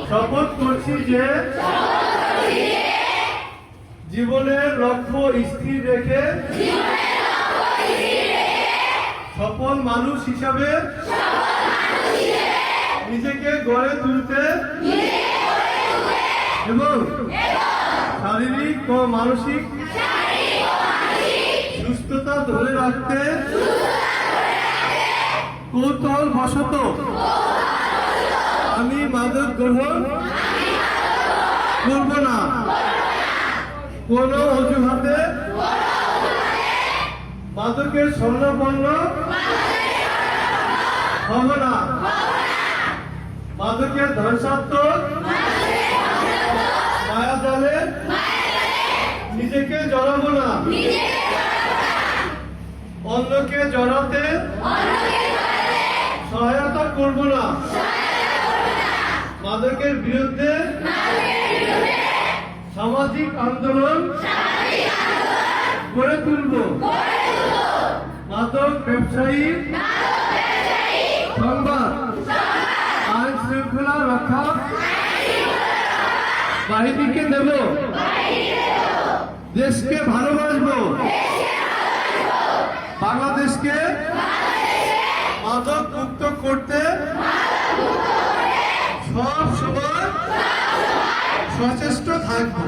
শপথ করছি যে জীবনের লক্ষ্য স্থির রেখে সফল মানুষ হিসাবে নিজেকে গড়ে তুলতে এবং শারীরিক ও মানসিক সুস্থতা ধরে রাখতে কৌতূহলবশত আমি মাদক গ্রহণ করব না। কোনো অজুহাতে মাদকের স্বর্ণপন্ন হব না। মাদকের ধ্বংসাত্মক মায়াজালে নিজেকে জড়াবো না। অন্যকে জড়াতে সহায়তা করব না। মাদকের বিরুদ্ধে সামাজিক আন্দোলন গড়ে তুলব। মাদক ব্যবসায়ী সংবাদ আইন শৃঙ্খলা রক্ষা বাহিনীকে দেব। দেশকে ভালোবাসবো। বাংলাদেশকে মাদক মুক্ত করতে সব সময় সচেষ্ট থাকবো।